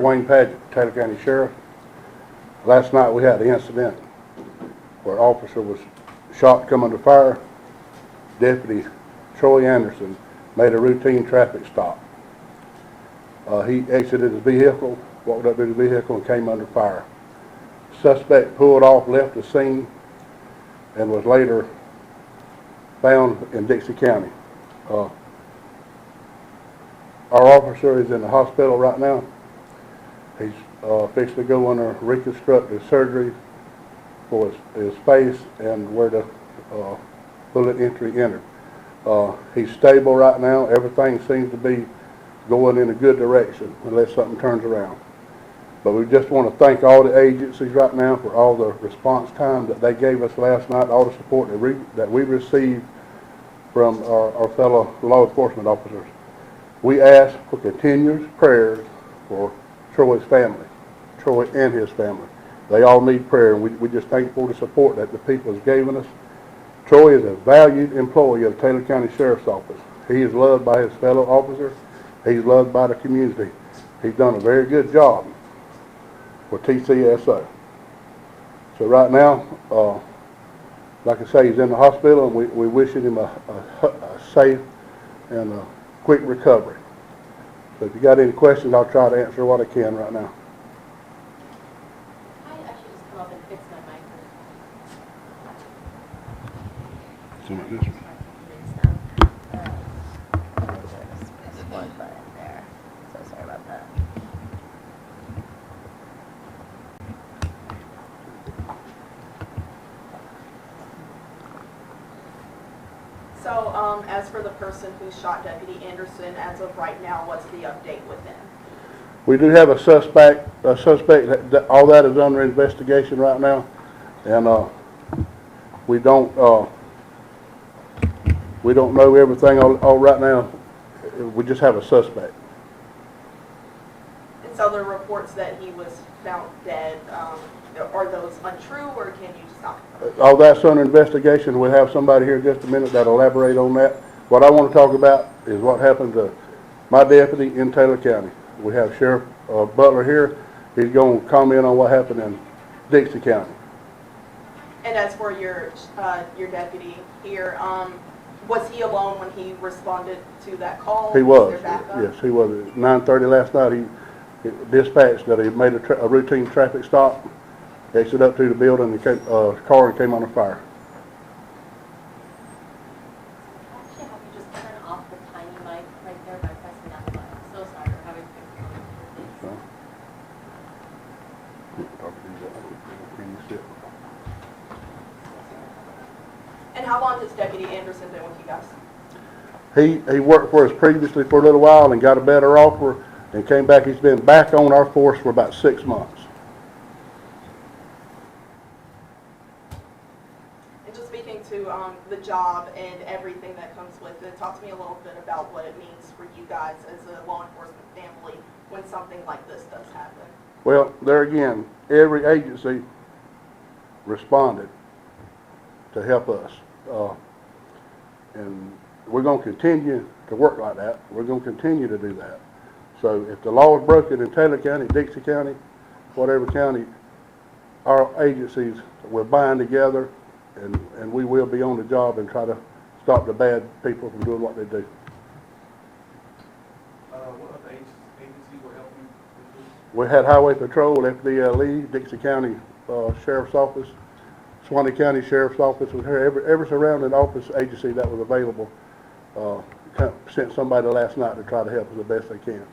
Wayne Padgett, Taylor County Sheriff. Last night we had the incident where an officer was shot, come under fire. Deputy Troy Anderson made a routine traffic stop. He exited his vehicle, walked up to the vehicle and came under fire. Suspect pulled off, left the scene, and was later found in Dixie County. Our officer is in the hospital right now. He's fixed to go under reconstructive surgery for his face and where the bullet entry entered. He's stable right now. Everything seems to be going in a good direction unless something turns around. But we just want to thank all the agencies right now for all the response time that they gave us last night, all the support that we received from our fellow law enforcement officers. We ask for continuous prayers for Troy's family, Troy and his family. They all need prayer, and we just thankful for the support that the people has given us. Troy is a valued employee of the Taylor County Sheriff's Office. He is loved by his fellow officers. He's loved by the community. He's done a very good job for TCSO. So right now, like I say, he's in the hospital, and we wishing him a safe and a quick recovery. So if you got any questions, I'll try to answer what I can right now. I actually just come up and fix my mic. Something like this. There's one button there. So sorry about that. So, as for the person who shot Deputy Anderson, as of right now, what's the update with him? We do have a suspect. That all that is under investigation right now, and we don't know everything all right now. We just have a suspect. And so the reports that he was found dead, are those untrue, or can you just not? All that's under investigation. We'll have somebody here in just a minute that'll elaborate on that. What I want to talk about is what happened to my deputy in Taylor County. We have Sheriff Butler here. He's going to comment on what happened in Dixie County. And as for your deputy here, was he alone when he responded to that call? He was. There backup? Yes, he was. At 9:30 last night, he dispatched that he made a routine traffic stop, exited up to the building, and car and came on fire. Actually, have you just turn off the tiny mic right there by pressing that button? I'm so sorry for having to. And how long has Deputy Anderson been with you guys? He worked for us previously for a little while and got a better offer and came back. He's been back on our force for about 6 months. And just speaking to the job and everything that comes with it, talk to me a little bit about what it means for you guys as a law enforcement family when something like this does happen. Well, there again, every agency responded to help us. And we're going to continue to work like that. We're going to continue to do that. So if the law is broken in Taylor County, Dixie County, whatever county, our agencies will bind together and we will be on the job and try to stop the bad people from doing what they do. What other agencies will help you with this? We had Highway Patrol, FDLE, Dixie County Sheriff's Office, Swanee County Sheriff's Office, was here. Every surrounding office agency that was available sent somebody last night to try to help us the best they can.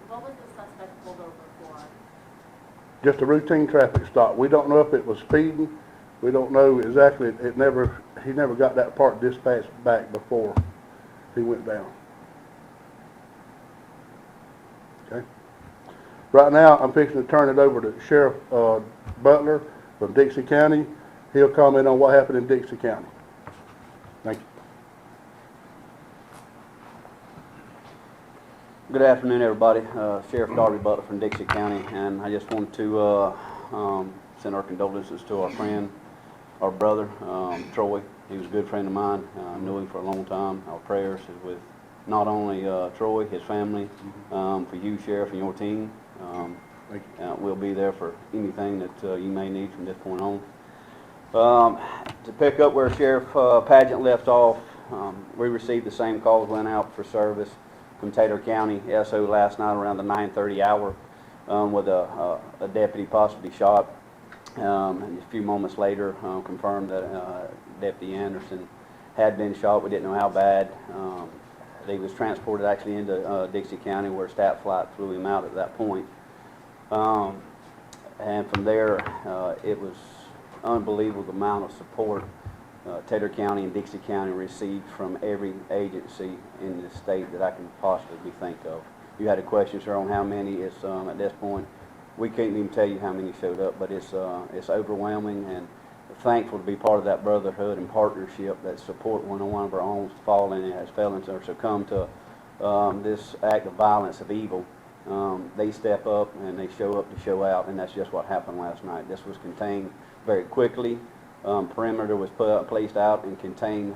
What was the suspect pulled over for? Just a routine traffic stop. We don't know if it was speeding. We don't know exactly. He never got that part dispatched back before he went down. Okay. Right now, I'm fixing to turn it over to Sheriff Butler from Dixie County. He'll comment on what happened in Dixie County. Thank you. Good afternoon, everybody. Sheriff Darby Butler from Dixie County, and I just wanted to send our condolences to our friend, our brother, Troy. He was a good friend of mine. I knew him for a long time. Our prayers is with not only Troy, his family, for you, Sheriff, and your team. Thank you. We'll be there for anything that you may need from this point on. To pick up where Sheriff Pageant left off, we received the same calls, went out for service from Taylor County SO last night around the 9:30 hour with a deputy possibly shot. And a few moments later, confirmed that Deputy Anderson had been shot. We didn't know how bad. He was transported actually into Dixie County, where staff flight flew him out at that point. And from there, it was unbelievable amount of support Taylor County and Dixie County received from every agency in the state that I can possibly think of. You had a question, sir, on how many. It's at this point, we can't even tell you how many showed up, but it's overwhelming, and thankful to be part of that brotherhood and partnership that support when one of our own fallen and has fallen or succumbed to this act of violence of evil. They step up and they show up to show out, and that's just what happened last night. This was contained very quickly. Perimeter was placed out and contained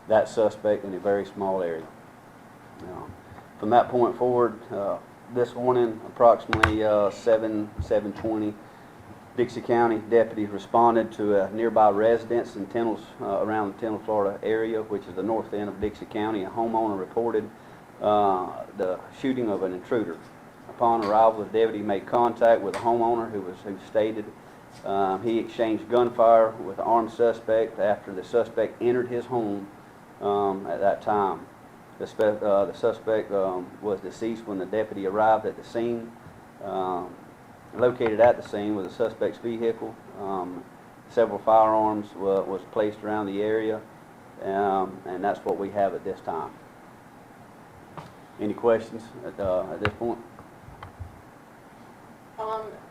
that suspect in a very small area. From that point forward, this morning, approximately 7:20, Dixie County deputies responded to a nearby residence in Tennels, around the Tennels, Florida area, which is the north end of Dixie County. A homeowner reported the shooting of an intruder. Upon arrival, the deputy made contact with a homeowner who stated he exchanged gunfire with the armed suspect after the suspect entered his home at that time. The suspect was deceased when the deputy arrived at the scene. Located at the scene was the suspect's vehicle. Several firearms was placed around the area, and that's what we have at this time. Any questions at this point?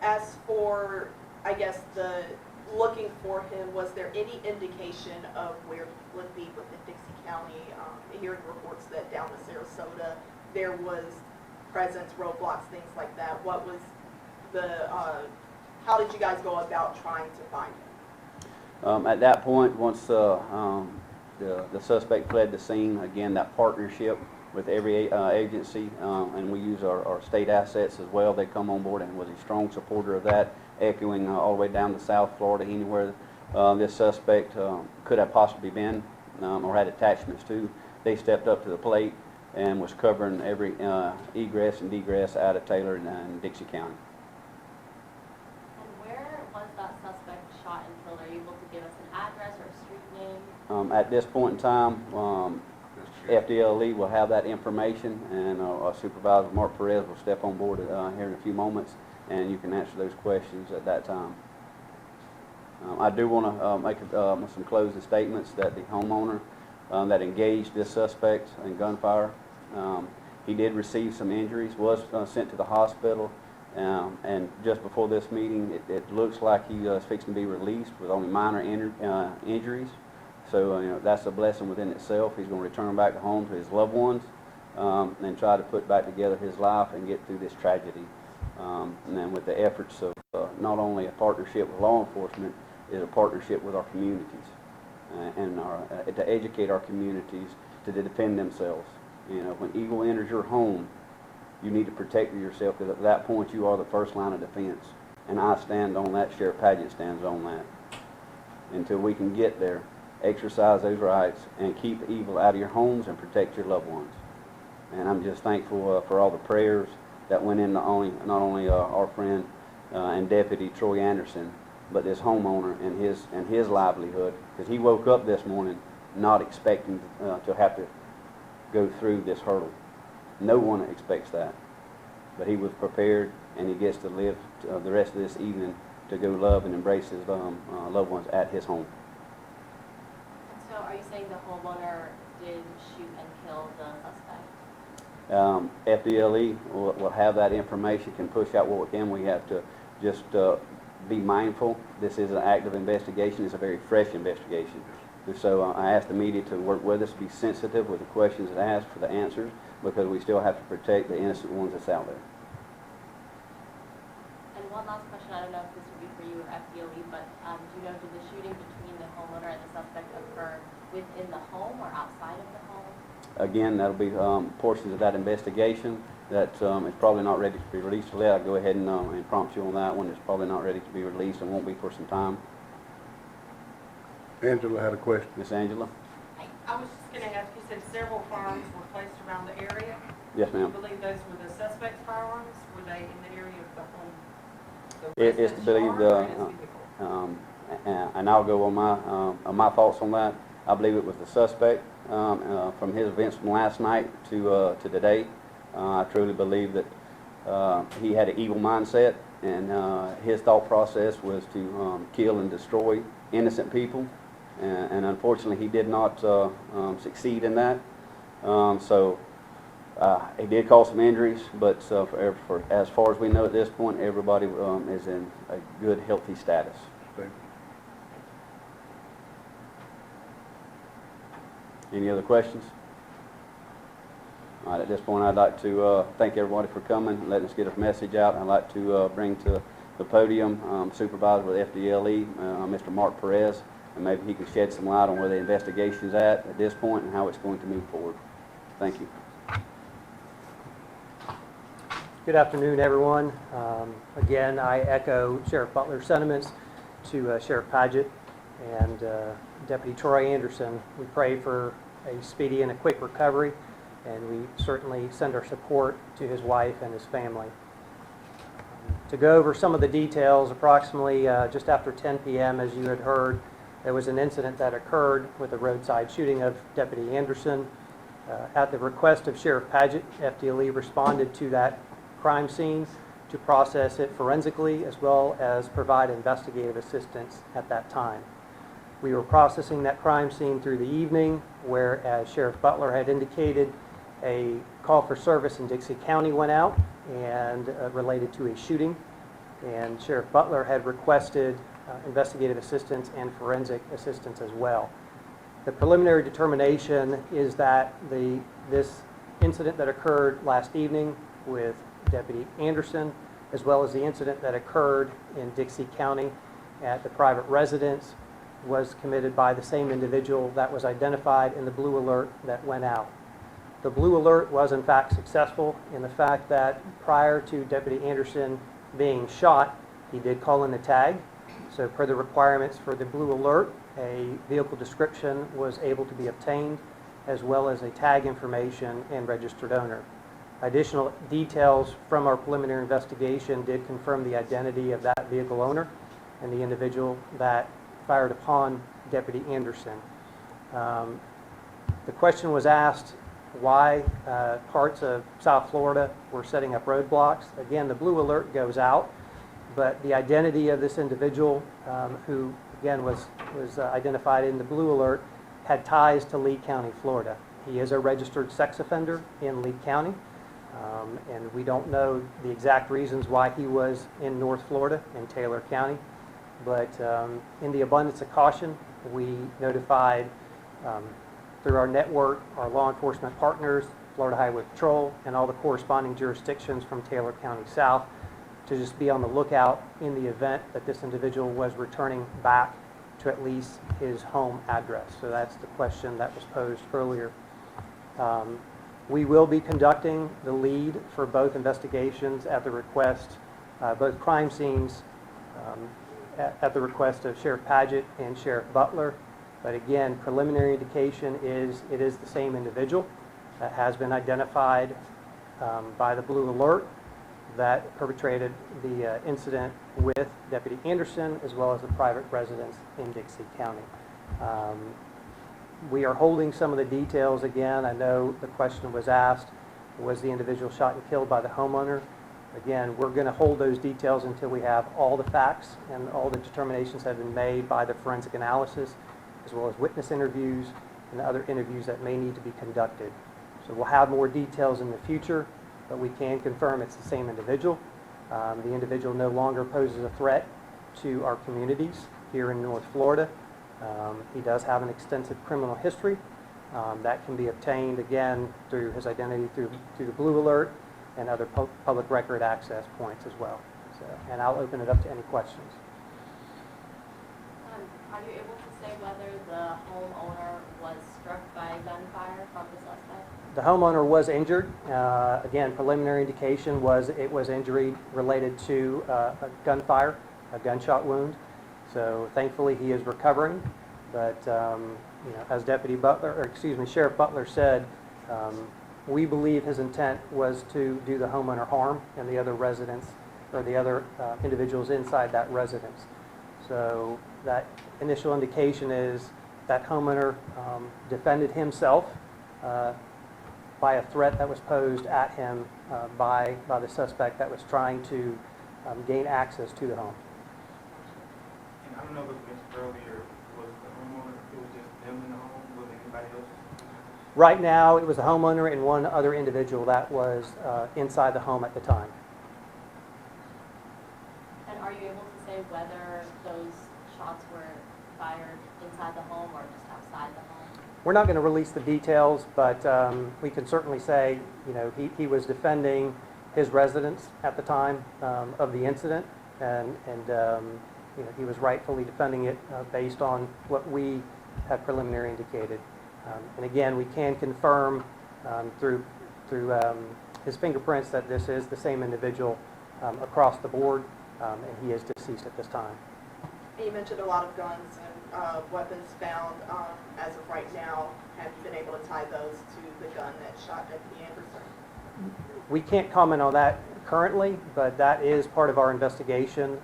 As for, I guess, the looking for him, was there any indication of where he would be within Dixie County? Hearing reports that down to Sarasota there was presence, roadblocks, things like that. What was the, how did you guys go about trying to find him? At that point, once the suspect fled the scene, again, that partnership with every agency, and we use our state assets as well. They come on board and was a strong supporter of that, echoing all the way down to South Florida, anywhere this suspect could have possibly been or had attachments to. They stepped up to the plate and was covering every egress and egress out of Taylor and Dixie County. And where was that suspect shot and killed? Are you able to give us an address or a street name? At this point in time, FDLE will have that information, and our supervisor, Mark Perez, will step on board here in a few moments, and you can answer those questions at that time. I do want to make some closing statements that the homeowner that engaged this suspect in gunfire, he did receive some injuries, was sent to the hospital, and just before this meeting, it looks like he is fixing to be released with only minor injuries. So, you know, that's a blessing within itself. He's going to return back to home to his loved ones and try to put back together his life and get through this tragedy. And then with the efforts of not only a partnership with law enforcement, is a partnership with our communities and to educate our communities to defend themselves. You know, when evil enters your home, you need to protect yourself, because at that point you are the first line of defense. And I stand on that. Sheriff Pageant stands on that. Until we can get there, exercise those rights and keep evil out of your homes and protect your loved ones. And I'm just thankful for all the prayers that went in not only our friend and Deputy Troy Anderson, but this homeowner and his livelihood, because he woke up this morning not expecting to have to go through this hurdle. No one expects that, but he was prepared, and he gets to live the rest of this evening to go love and embrace his loved ones at his home. So are you saying the homeowner did shoot and kill the suspect? FDLE will have that information, can push out what we can. We have to just be mindful. This is an active investigation. It's a very fresh investigation. And so I ask the media to work with us, be sensitive with the questions that ask for the answers, because we still have to protect the innocent ones that's out there. And one last question, I don't know if this would be for you or FDLE, but do you know, did the shooting between the homeowner and the suspect occur within the home or outside of the home? Again, that'll be portions of that investigation that is probably not ready to be released yet. I'll go ahead and prompt you on that one. It's probably not ready to be released and won't be for some time. Angela had a question. Miss Angela? I was just going to ask, you said several firearms were placed around the area. Yes, Do you ma'am. believe those were the suspect's firearms? Were they in the area of the home? It's to believe and I'll go on my thoughts on that. I believe it was the suspect from his events from last night to today. I truly believe that he had an evil mindset, and his thought process was to kill and destroy innocent people, and unfortunately he did not succeed in that. He did cause some injuries, but for as far as we know at this point, everybody is in a good, healthy status. Thank Any other questions? All right, at this point, I'd like to thank everybody for coming and letting us get a message out. I'd like to bring to the podium Supervisor with FDLE, Mr. Mark Perez, and maybe he can shed some light on where the investigation's at this point and how it's going to move forward. Thank you. Good afternoon, everyone. Again, I echo Sheriff Butler's sentiments to Sheriff Padgett and Deputy Troy Anderson. We pray for a speedy and a quick recovery, and we certainly send our support to his wife and his family. To go over some of the details, approximately just after 10 p.m., as you had heard, there was an incident that occurred with a roadside shooting of Deputy Anderson. At the request of Sheriff Padgett, FDLE responded to that crime scene to process it forensically as well as provide investigative assistance at that time. We were processing that crime scene through the evening, where, as Sheriff Butler had indicated, a call for service in Dixie County went out and related to a shooting, and Sheriff Butler had requested investigative assistance and forensic assistance as well. The preliminary determination is that this incident that occurred last evening with Deputy Anderson, as well as the incident that occurred in Dixie County at the private residence, was committed by the same individual that was identified in the blue alert that went out. The blue alert was in fact successful in the fact that prior to Deputy Anderson being shot, he did call in a tag. So per the requirements for the blue alert, a vehicle description was able to be obtained, as well as a tag information and registered owner. Additional details from our preliminary investigation did confirm the identity of that vehicle owner and the individual that fired upon Deputy Anderson. The question was asked why parts of South Florida were setting up roadblocks. Again, the blue alert goes out, but the identity of this individual, who again was identified in the blue alert, had ties to Lee County, Florida. He is a registered sex offender in Lee County. And we don't know the exact reasons why he was in North Florida, in Taylor County. But in the abundance of caution, we notified through our network, our law enforcement partners, Florida Highway Patrol, and all the corresponding jurisdictions from Taylor County south, to just be on the lookout in the event that this individual was returning back to at least his home address. So that's the question that was posed earlier. We will be conducting the lead for both investigations at the request, both crime scenes at the request of Sheriff Padgett and Sheriff Butler. But again, preliminary indication is it is the same individual that has been identified by the blue alert that perpetrated the incident with Deputy Anderson, as well as the private residence in Dixie County. We are holding some of the details again. I know the question was asked, was the individual shot and killed by the homeowner? Again, we're going to hold those details until we have all the facts and all the determinations have been made by the forensic analysis, as well as witness interviews and other interviews that may need to be conducted. So we'll have more details in the future, but we can confirm it's the same individual. The individual no longer poses a threat to our communities here in North Florida. He does have an extensive criminal history that can be obtained, again, through his identity through the blue alert and other public record access points as well. So, and I'll open it up to any questions. Are you able to say whether the homeowner was struck by gunfire from the suspect? The homeowner was injured. Again, preliminary indication was it was injury related to a gunfire, a gunshot wound. So thankfully, he is recovering. But as Sheriff Butler said, we believe his intent was to do the homeowner harm and the other residents or the other individuals inside that residence. So that initial indication is that homeowner defended himself by a threat that was posed at him by the suspect that was trying to gain access to the home. And I don't know if it was mentioned earlier, was the homeowner, it was just them in the home, was there anybody else? Right now, it was the homeowner and one other individual that was inside the home at the time. And are you able to say whether those shots were fired inside the home or just outside the home? We're not going to release the details, but we can certainly say, he was defending his residence at the time of the incident, and he was rightfully defending it based on what we have preliminary indicated. And again, we can confirm through his fingerprints that this is the same individual across the board, and he is deceased at this time. And you mentioned a lot of guns and weapons found. As of right now, have you been able to tie those to the gun that shot Deputy Anderson? We can't comment on that currently, but that is part of our investigation.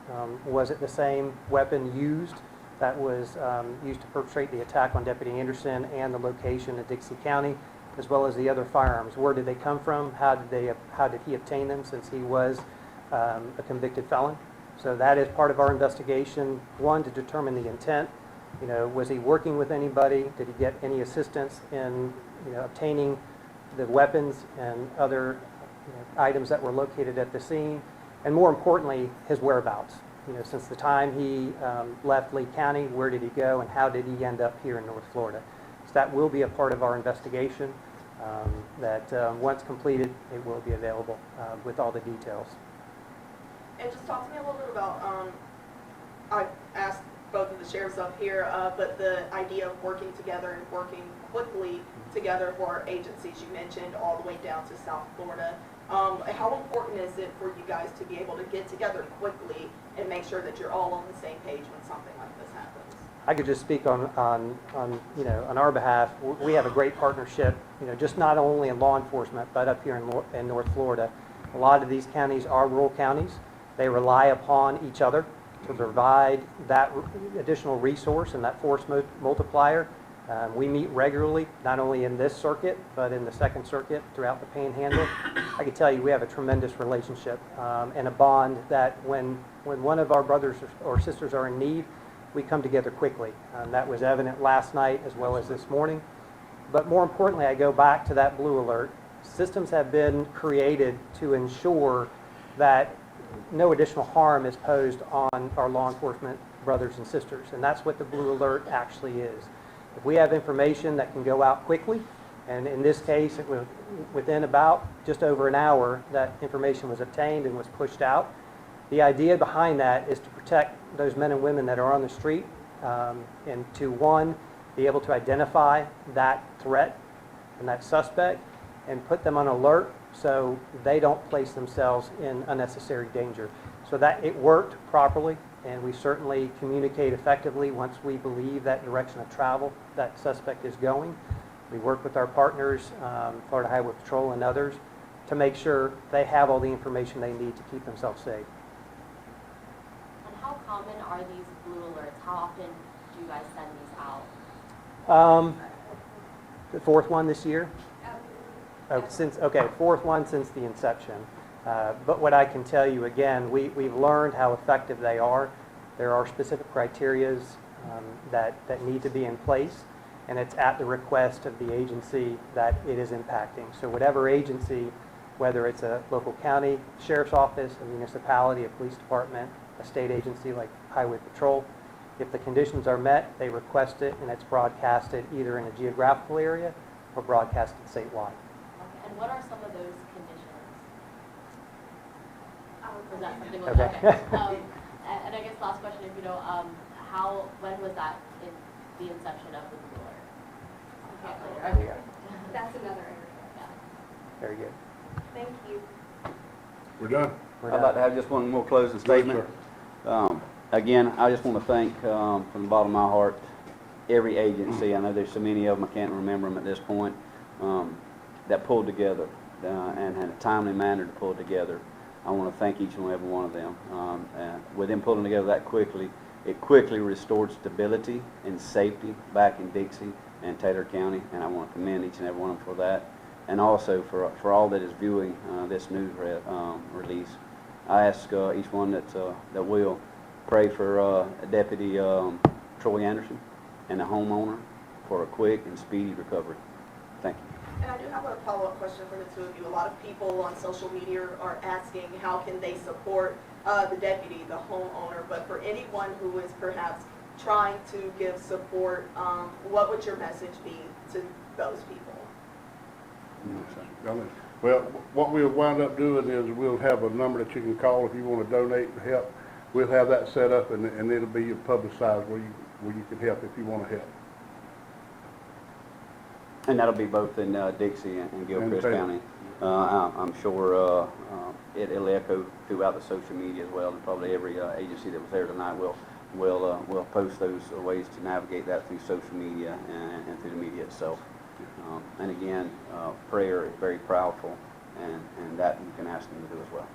Was it the same weapon used that was used to perpetrate the attack on Deputy Anderson and the location in Dixie County, as well as the other firearms? Where did they come from? How did he obtain them, since he was a convicted felon? So that is part of our investigation. One, to determine the intent. Was he working with anybody? Did he get any assistance in obtaining the weapons and other items that were located at the scene? And more importantly, his whereabouts. Since the time he left Lee County, where did he go and how did he end up here in North Florida? So that will be a part of our investigation that once completed, it will be available with all the details. And just talk to me a little bit about, I asked both of the sheriffs up here, but the idea of working together and working quickly together for agencies you mentioned all the way down to South Florida. How important is it for you guys to be able to get together quickly and make sure that you're all on the same page when something like this happens? I could just speak on our behalf. We have a great partnership, just not only in law enforcement, but up here in North Florida. A lot of these counties are rural counties. They rely upon each other to provide that additional resource and that force multiplier. We meet regularly, not only in this circuit, but in the Second Circuit throughout the Panhandle. I can tell you we have a tremendous relationship and a bond that when one of our brothers or sisters are in need, we come together quickly. That was evident last night as well as this morning. But more importantly, I go back to that blue alert. Systems have been created to ensure that no additional harm is posed on our law enforcement brothers and sisters, and that's what the blue alert actually is. If we have information that can go out quickly, and in this case it was within about just over an hour that information was obtained and was pushed out. The idea behind that is to protect those men and women that are on the street and to, one, be able to identify that threat and that suspect and put them on alert so they don't place themselves in unnecessary danger. So that it worked properly, and we certainly communicate effectively once we believe that direction of travel that suspect is going. We work with our partners, Florida Highway Patrol and others, to make sure they have all the information they need to keep themselves safe. And how common are these blue alerts? How often do you guys send these out? The fourth one this year. Fourth one since the inception. But what I can tell you, again, we've learned how effective they are. There are specific criterias that need to be in place, and it's at the request of the agency that it is impacting. So whatever agency, whether it's a local county sheriff's office, a municipality, a police department, a state agency like Highway Patrol, if the conditions are met, they request it, and it's broadcasted either in a geographical area or broadcasted statewide. And what are some of those conditions? Is that something? Okay. And I guess last question, if you know, when was that in the inception of the Blue Alert? Okay. That's another area. Very good. Thank you. We're done. We're I'd like done. to have just one more closing statement. Again, I just want to thank, from the bottom of my heart, every agency, I know there's so many of them, I can't remember them at this point, that pulled together, and had a timely manner to pull together. I want to thank each and every one of them. And with them pulling together that quickly, it quickly restored stability and safety back in Dixie and Taylor County, and I want to commend each and every one of them for that. And also for all that is viewing this news release, I ask each one that will pray for Deputy Troy Anderson and the homeowner for a quick and speedy recovery. Thank you. And I do have a follow-up question for the two of you. A lot of people on social media are asking how can they support the deputy, the homeowner, but for anyone who is perhaps trying to give support, what would your message be to those people? Well, what we'll wind up doing is we'll have a number that you can call if you want to donate and help. We'll have that set up, and it'll be publicized where you can help if you want to help. And that'll be both in Dixie and Gilchrist Taylor. County. I'm sure it'll echo throughout the social media as well, and probably every agency that was there tonight will post those ways to navigate that through social media and through the media itself. And again, prayer is very powerful, and that you can ask them to do as well.